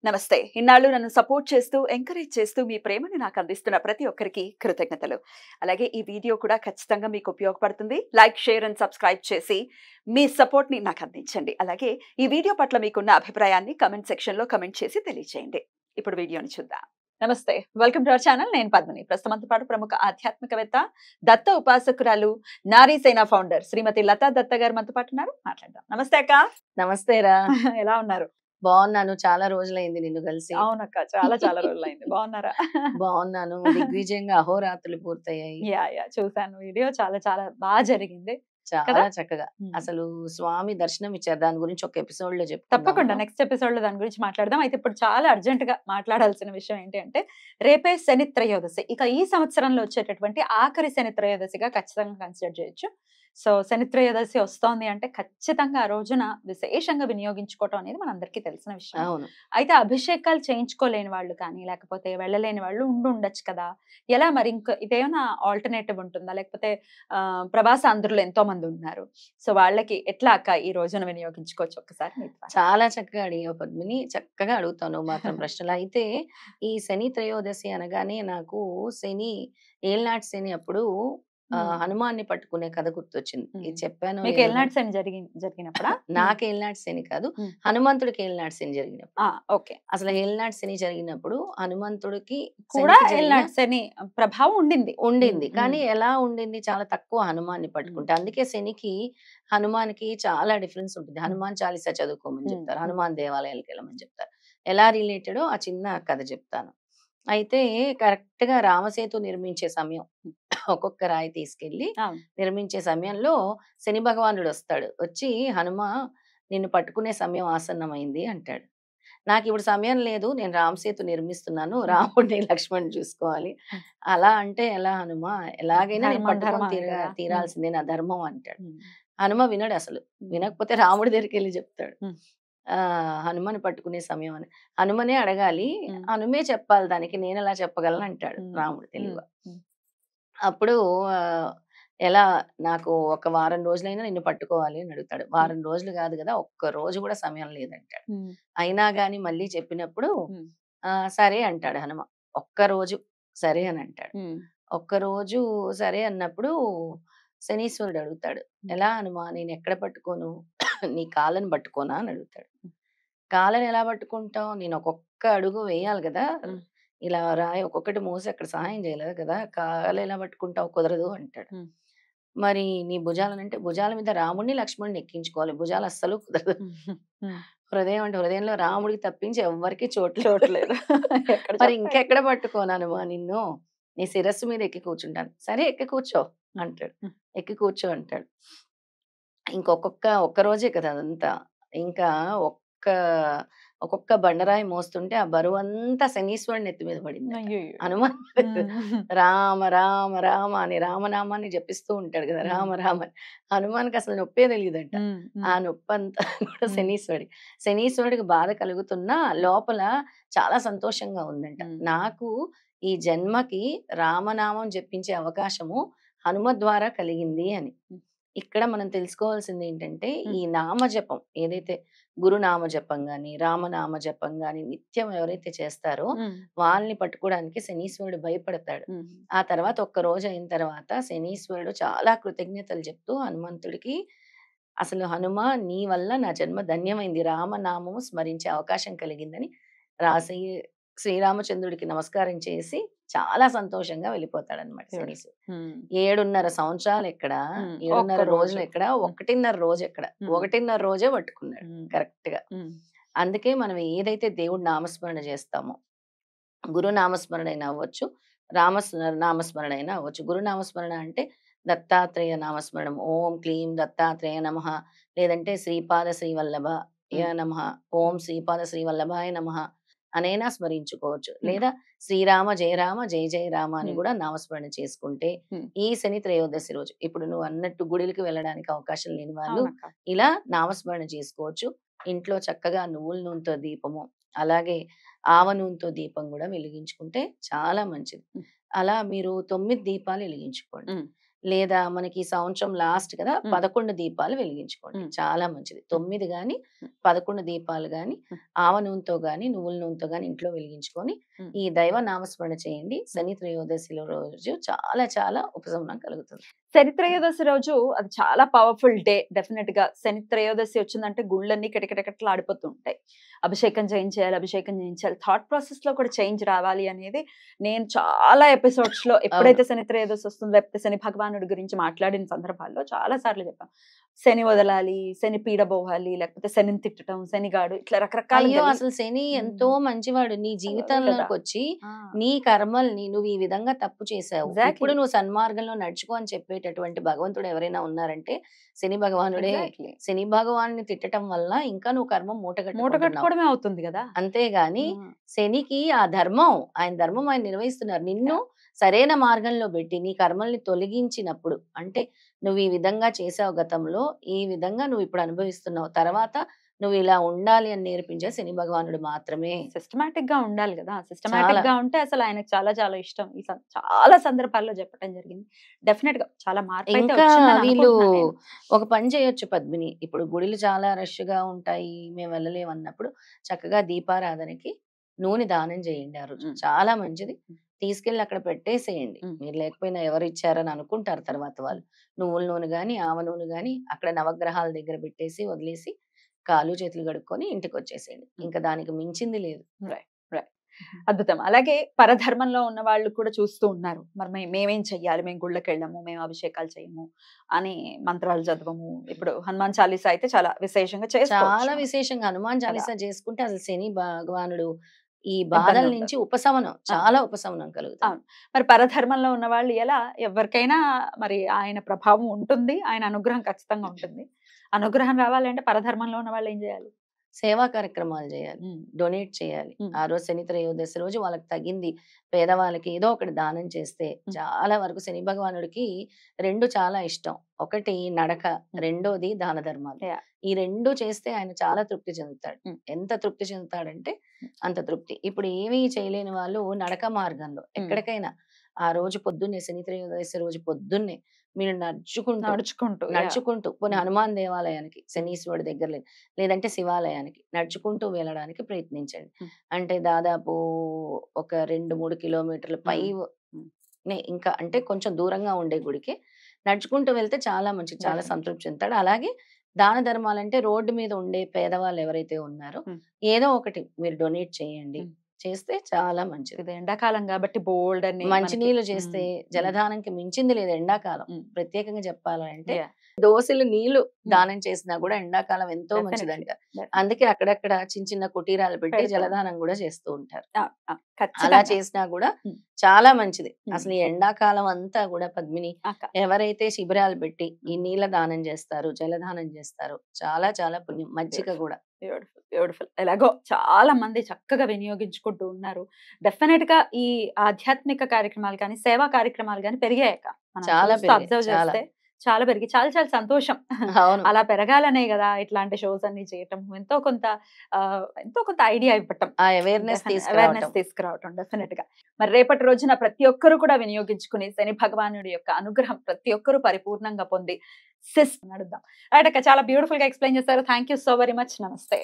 నమస్తే. ఇన్నాళ్ళు నన్ను సపోర్ట్ చేస్తూ, ఎంకరేజ్ చేస్తూ మీ ప్రేమను నాకు అందిస్తున్న ప్రతి ఒక్కరికి కృతజ్ఞతలు. అలాగే ఈ వీడియో కూడా ఖచ్చితంగా మీకు ఉపయోగపడుతుంది. లైక్, షేర్ అండ్ సబ్స్క్రైబ్ చేసి మీ సపోర్ట్‌ని నాకు అందించండి. అలాగే ఈ వీడియో పట్ల మీకున్న అభిప్రాయాన్ని కామెంట్ సెక్షన్‌లో కామెంట్ చేసి తెలియజేయండి. ఇప్పుడు వీడియోని చూద్దాం. నమస్తే. Welcome to our channel. నేను పద్మిని. ప్రస్తుతం మనతో పాటు ప్రముఖ ఆధ్యాత్మికవేత్త, దత్త ఉపాసకురాలు, నారీ సేన ఫౌండర్ శ్రీమతి లతా దత్త గారు మనతో పాటు ఉన్నారు. మాట్లాడదాం. నమస్తే అక్క. నమస్తేరా. ఎలా ఉన్నారు? బాగున్నాను. చాలా రోజులైంది నిన్ను కలిసి. అవునక్క. చాలా రోజులైంది. బాగున్నారా? బాగున్నాను. దిగ్విజయంగా అహోరాత్రులు పూర్తయ్యాయి. యాహ్! చూసాను వీడియో. చాలా బా జరిగింది. చాలా కదా? చక్కగా. హ్మ్. అసలు స్వామి దర్శనం ఇచ్చారు. దాని గురించి ఒక ఎపిసోడ్‌లో తప్పకుండా చెప్పుకుందాము. నెక్స్ట్ ఎపిసోడ్‌లో దాని గురించి మాట్లాడదాం. అయితే ఇప్పుడు చాలా అర్జెంట్‌గా మాట్లాడాల్సిన విషయం ఏంటి అంటే, రేపే శని త్రయోదశి. ఇక ఈ సంవత్సరంలో వచ్చేటటువంటి ఆఖరి శని త్రయోదశిగా ఖచ్చితంగా కన్సిడర్ చేయొచ్చు. సో, శని త్రయోదశి వస్తోంది అంటే ఖచ్చితంగా ఆ రోజున విశేషంగా వినియోగించుకోవటం అనేది మనందరికీ తెలిసిన విషయం. అవును. అయితే అభిషేకాలు చేయించుకోలేని వాళ్ళు కానీ, లేకపోతే వెళ్ళలేని వాళ్ళు ఉండొచ్చు కదా! ఎలా మరి ఇదేమైనా ఆల్టర్‌నేటివ్ ఉంటుందా? లేకపోతే ప్రవాస ఆంధ్రులు ఎంతో మంది ఉన్నారు. సో, వాళ్ళకి ఎట్లా అక్క ఈ రోజున వినియోగించుకోవచ్చు ఒక్కసారి మీ ద్వారా? చాలా చక్కగా అడిగావు పద్మిని. చక్కగా అడుగుతావు నువ్వు మాత్రం ప్రశ్నలు. అయితే ఈ శని త్రయోదశి అనగానే నాకు శని ఏళ్నాటి శని అప్పుడు హనుమాన్‌ని పట్టుకునే కథ గుర్తొచ్చింది. ఇది చెప్పానో మీకు లేదో ఏలినాటి శని జరిగినప్పుడా? నాకు ఏళ్నాటి శని కాదు. హ్మ్. హనుమంతుడికి ఏళ్నాటి శని జరిగినప్పుడు. ఓకే. అసలు ఏలినాటి శని జరిగినప్పుడు హనుమంతుడికి కూడా శనికి జరిగిన ఏలినాటి శని ప్రభావం ఉండింది. ఉండింది. హ్మ్. కానీ ఎలా ఉండింది? చాలా తక్కువ హనుమాన్‌ని పట్టుకుంటే. అందుకే శనికి, హనుమాన్‌కి చాలా డిఫరెన్స్ ఉంటుంది. హనుమాన్ చాలీసా చదువుకోమని చెప్తారు. హనుమాన్ దేవాలయాలకెళ్ళమని చెప్తారు. ఎలా రిలేటెడో ఆ చిన్న కథ చెప్తాను. అయితే కరెక్ట్‌గా రామసేతు నిర్మించే సమయం. ఒక్కొక్క రాయి తీసుకెళ్ళి అవును. నిర్మించే సమయంలో శని భగవానుడొస్తాడు. వచ్చి హనుమ నిన్ను పట్టుకునే సమయం ఆసన్నమైంది అంటాడు. నాకిప్పుడు సమయం లేదు. నేను రామసేతు నిర్మిస్తున్నాను. రాముడిని, లక్ష్మణ్‌ని చూసుకోవాలి. అలా అంటే ఎలా హనుమ? ఎలాగైనా నేను ధర్మం పట్టుకొని ధర్మమే కదా! తీరాల్సిందే నా ధర్మం అంటాడు. హ్మ్. హనుమ వినడసలు. వినకపోతే రాముడి దగ్గరికెళ్లి చెప్తాడు. హ్మ్. హనుమని పట్టుకునే సమయం అని. హనుమనే అడగాలి. హ్మ్. హనుమే చెప్పాలి దానికి. నేనెలా చెప్పగలను అంటాడు హ్మ్. రాముడు హ్మ్. తెలివిగా. హ్మ్. అప్పుడు ఎలా నాకు ఒక వారం రోజులైనా నిన్ను పట్టుకోవాలి అని అడుగుతాడు. వారం రోజులు కాదు గదా! ఒక్క రోజు గూడా సమయం లేదంటాడు. హ్మ్. అయినా గాని మళ్ళీ చెప్పినప్పుడు హ్మ్. సరే అంటాడు హనుమ. ఒక్కరోజు సరే అని అంటాడు. హ్మ్. ఒక్కరోజు సరే అన్నప్పుడు శనీశ్వరుడు అడుగుతాడు. ఎలా హనుమ నేనెక్కడ పట్టుకోను? నీ కాళ్ళని పట్టుకోనా అని అడుగుతాడు. కాళ్ళని ఎలా పట్టుకుంటావు? నేను ఒక్కొక్క అడుగు వేయాలి గదా! హ్మ్. ఇలా రాయి ఒక్కొక్కటి మోసి అక్కడ సహాయం చేయలేదు కదా! కాళ్ళు ఎలా పట్టుకుంటావు? కుదరదు అంటాడు. హ్మ్. మరి నీ భుజాలనంటే భుజాల మీద రాముడిని, లక్ష్మణుడిని ఎక్కించుకోవాలి. భుజాలు అస్సలు కుదరదు. హ్మ్. హృదయం అంటే హృదయంలో రాముడికి తప్పించి ఎవ్వరికీ చోటు లేదు. చూడలేదు. ఎక్కడ మరి చెప్పాలి? ఇంకెక్కడ పట్టుకోననుమా నిన్ను? నీ శిరస్సు మీద ఎక్కి కూర్చుంటాను. సరే ఎక్కి కూర్చో అంటాడు. హ్మ్. ఎక్కి కూర్చో అంటాడు. ఒక్క రోజే కదా అదంతా. ఇంకా ఒక్క ఒక్కొక్క బండరాయి మోస్తుంటే ఆ బరువంతా శనీశ్వరుడి నెత్తి మీద పడిందట. అయ్యయ్యో! హనుమాన్ హ్మ్. రామ రామ రామ అని రామనామాన్ని జపిస్తూ ఉంటాడు కదా! రామ రామ అని. హనుమాన్‌కి అసలు నొప్పే తెలీదంట. హ్మ్. ఆ హ్మ్. నొప్పంతా కూడా హ్మ్. శనీశ్వరుడికి. శనీశ్వరుడికి బాధ కలుగుతున్నా లోపల చాలా సంతోషంగా ఉందంట. హ్మ్. నాకు ఈ జన్మకి రామనామం జపించే అవకాశము హనుమ ద్వారా కలిగింది అని. హ్మ్. ఇక్కడ మనం తెలుసుకోవాల్సిందేంటంటే, హ్మ్. ఈ నామజపం ఏదైతే గురునామ జపం గాని, రామనామ జపం గాని నిత్యం ఎవరైతే చేస్తారో హ్మ్. వాళ్ళని పట్టుకోవడానికి శనీశ్వరుడు భయపడతాడు. హ్మ్. ఆ తర్వాత ఒక్క రోజు అయిన తర్వాత శనీశ్వరుడు చాలా కృతజ్ఞతలు చెప్తూ హనుమంతుడికి అసలు హనుమ నీ వల్ల నా జన్మ ధన్యమైంది. రామనామము స్మరించే అవకాశం కలిగిందని రాసి శ్రీరామచంద్రుడికి నమస్కారం చేసి చాలా సంతోషంగా వెళ్ళిపోతాడన్నమాట బ్యూటిఫుల్. శనీశ్వరుడు. హ్మ్. 7:30 సంవత్సరాలెక్కడ, హ్మ్. 7:30 ఒక్క రోజు. రోజులెక్కడ, హ్మ్. 1:30 రోజెక్కడ. హ్మ్. 1:30 రోజే పట్టుకున్నాడు హ్మ్. కరెక్ట్‌గా. హ్మ్. అందుకే మనం ఏదైతే దేవుడి నామస్మరణ చేస్తామో, గురు నామస్మరణ అయినా అవ్వచ్చు, నామస్మరణ అయినా అవ్వచ్చు. గురు నామస్మరణ అంటే దత్తాత్రేయ నామస్మరణం. ఓం క్లీం దత్తాత్రేయ నమః, లేదంటే శ్రీపాద శ్రీవల్లభాయ హ్మ్. నమః, ఓం శ్రీపాద శ్రీవల్లభాయ నమః అనైనా స్మరించుకోవచ్చు. హ్మ్. లేదా శ్రీరామ జయ రామ జయ జయ రామ అని హ్మ్. కూడా నామస్మరణ చేసుకుంటే హ్మ్. ఈ శని త్రయోదశి రోజు ఇప్పుడు నువ్వు అన్నట్టు గుడిలకి వెళ్ళడానికి అవకాశం లేని వాళ్ళు అవునక్క. ఇలా నామస్మరణ చేసుకోవచ్చు. ఇంట్లో చక్కగా నువ్వుల నూనెతో దీపము, అలాగే ఆవ నూనెతో దీపం గూడా వెలిగించుకుంటే చాలా మంచిది. హ్మ్. అలా మీరు 9 దీపాలు ఎలిగించుకోండి. హ్మ్. లేదా మనకి ఈ సంవత్సరం లాస్ట్ కదా 11 దీపాలు వెలిగించుకోండి. చాలా మంచిది. 9 గాని 11 దీపాలు గాని ఆవ నూనెతో గాని నువ్వుల నూనెతో గాని ఇంట్లో వెలిగించుకొని ఈ దైవ నామస్మరణ చేయండి. శని త్రయోదశిలో రోజు చాలా చాలా ఉపశమనం కలుగుతుంది. శని త్రయోదశి రోజు అది చాలా పవర్ఫుల్ డే. డెఫినెట్ గా శని త్రయోదశి వచ్చిందంటే గుళ్ళన్నీ కిటకిటకట్లు ఆడిపోతూ ఉంటాయి. అభిషేకం చేయించాలి, థాట్ ప్రాసెస్ లో కూడా చేంజ్ రావాలి అనేది నేను చాలా ఎపిసోడ్స్ లో ఎప్పుడైతే శని త్రయోదశి వస్తుందో, లేకపోతే శని భగవానుడి గురించి మాట్లాడిన సందర్భాల్లో చాలా సార్లు చెప్పాను. శని వదలాలి, శని పీడ పోవాలి, లేకపోతే శనిని తిట్టడం, శనిగాడు, ఇట్లా రకరకాల. అసలు శని ఎంతో మంచివాడు. నీ జీవితంలోకి వచ్చి నీ కర్మల్ని నువ్వు ఈ విధంగా తప్పు చేసావు, ఇప్పుడు నువ్వు సన్మార్గంలో నడుచుకో అని చెప్పేటటువంటి భగవంతుడు ఎవరైనా ఉన్నారంటే శని భగవానుడే. శని భగవాన్ని తిట్టడం వల్ల ఇంకా నువ్వు కర్మం మూటగట్టుకోవడమే అవుతుంది కదా. అంతేగాని శనికి ఆ ధర్మం, ఆయన ధర్మం ఆయన నిర్వహిస్తున్నారు. నిన్ను సరైన మార్గంలో పెట్టి నీ కర్మల్ని తొలగించినప్పుడు, అంటే నువ్వు ఈ విధంగా చేసావు గతంలో, ఈ విధంగా నువ్వు ఇప్పుడు అనుభవిస్తున్నావు, తర్వాత నువ్వు ఇలా ఉండాలి అని నేర్పించే శని భగవానుడు మాత్రమే. సిస్టమాటిక్ గా ఉండాలి కదా. సిస్టమాటిక్ గా ఉంటే అసలు ఆయనకు చాలా చాలా ఇష్టం. చాలా సందర్భాల్లో చెప్పడం జరిగింది. డెఫినెట్ గా చాలా మార్పు. ఇంకా వీళ్ళు ఒక పని చేయొచ్చు పద్మిని. ఇప్పుడు గుడిలు చాలా రష్ గా ఉంటాయి, మేము వెళ్ళలేము అన్నప్పుడు చక్కగా దీపారాధనకి నూనె దానం చేయండి ఆ రోజు. చాలా మంచిది. తీసుకెళ్ళి అక్కడ పెట్టేసేయండి. మీరు లేకపోయినా ఎవరు ఇచ్చారని అనుకుంటారు తర్వాత వాళ్ళు. నువ్వుల నూనె గాని ఆవ నూనె గాని అక్కడ నవగ్రహాల దగ్గర పెట్టేసి వదిలేసి కాలు చేతులు కడుక్కొని ఇంటికి వచ్చేసేయండి. ఇంకా దానికి మించింది లేదు. అద్భుతం. అలాగే పరధర్మంలో ఉన్న వాళ్ళు కూడా చూస్తూ ఉన్నారు. మరి మేమేం చెయ్యాలి, మేము గుళ్ళకి వెళ్ళము, మేము అభిషేకాలు చేయము అని మంత్రాలు చదవము. ఇప్పుడు హనుమాన్ చాలీసా అయితే చాలా విశేషంగా చాలా విశేషంగా హనుమాన్ చాలీసా చేసుకుంటే అసలు శని భగవానుడు ఈ బాధల నుంచి ఉపశమనం, చాలా ఉపశమనం కలుగుతుంది. మరి పరధర్మంలో ఉన్న వాళ్ళు ఎలా? ఎవరికైనా మరి ఆయన ప్రభావం ఉంటుంది, ఆయన అనుగ్రహం ఖచ్చితంగా ఉంటుంది. అనుగ్రహం రావాలంటే పరధర్మంలో ఉన్న వాళ్ళు ఏం చేయాలి? సేవా కార్యక్రమాలు చేయాలి, డొనేట్ చేయాలి. ఆ రోజు శని త్రయోదశి రోజు వాళ్ళకి తగింది పేదవాళ్ళకి ఏదో ఒకటి దానం చేస్తే చాలా వరకు శని భగవానుడికి 2 చాలా ఇష్టం. ఒకటి నడక, రెండోది దాన ధర్మాలు. ఈ 2 చేస్తే ఆయన చాలా తృప్తి చెందుతాడు. ఎంత తృప్తి చెందుతాడంటే అంత తృప్తి. ఇప్పుడు ఏమీ చేయలేని వాళ్ళు నడక మార్గంలో ఎక్కడికైనా ఆ రోజు పొద్దున్నే, శని త్రయోదశి రోజు పొద్దున్నే మీరు నడుచుకుంటూ పోనీ హనుమాన్ దేవాలయానికి, శనీశ్వరుడి దగ్గర లేదంటే శివాలయానికి నడుచుకుంటూ వెళ్ళడానికి ప్రయత్నించండి. అంటే దాదాపు ఒక 2-3 కిలోమీటర్ల పై ఇంకా, అంటే కొంచెం దూరంగా ఉండే గుడికి నడుచుకుంటూ వెళ్తే చాలా మంచిది, చాలా సంతృప్తి చెందుతాడు. అలాగే దాన ధర్మాలంటే రోడ్డు మీద ఉండే పేదవాళ్ళు ఎవరైతే ఉన్నారో ఏదో ఒకటి మీరు డొనేట్ చేయండి. చేస్తే చాలా మంచిది. ఎండాకాలం కాబట్టి బోల్డ్ అని మంచినీళ్ళు చేస్తే జలదానంకి మించింది లేదు. ఎండాకాలం ప్రత్యేకంగా చెప్పాలంటే దోశలు నీళ్లు దానం చేసినా కూడా ఎండాకాలం ఎంతో మంచిదంట. అందుకే అక్కడక్కడ చిన్న చిన్న కుటీరాలు పెట్టి జలదానం కూడా చేస్తూ ఉంటారు. అలా చేసినా కూడా చాలా మంచిది. అసలు ఈ ఎండాకాలం అంతా కూడా పద్మిని ఎవరైతే శిబిరాలు పెట్టి ఈ నీళ్ళ దానం చేస్తారు, జలదానం చేస్తారు, చాలా చాలా పుణ్యం. మజ్జిగ కూడా బ్యూటిఫుల్. ఎలాగో చాలా మంది చక్కగా వినియోగించుకుంటూ ఉన్నారు. డెఫినెట్ గా ఈ ఆధ్యాత్మిక కార్యక్రమాలు కానీ, సేవా కార్యక్రమాలు కానీ పెరిగాక అబ్జర్వ్ చేస్తే చాలా పెరిగి చాలా చాలా సంతోషం. అలా పెరగాలనే కదా ఇట్లాంటి షోస్ అన్ని చేయటం, ఎంతో కొంత ఐడియా ఇవ్వటం, అవేర్నెస్ తీసుకురావటం డెఫినెట్ గా. మరి రేపటి రోజున ప్రతి ఒక్కరు కూడా వినియోగించుకుని శని భగవానుడి యొక్క అనుగ్రహం ప్రతి ఒక్కరు పరిపూర్ణంగా పొంది నడుద్దాం. రైట్ అక్క, చాలా బ్యూటిఫుల్ గా ఎక్స్ప్లెయిన్ చేశారు. Thank you so very much. నమస్తే.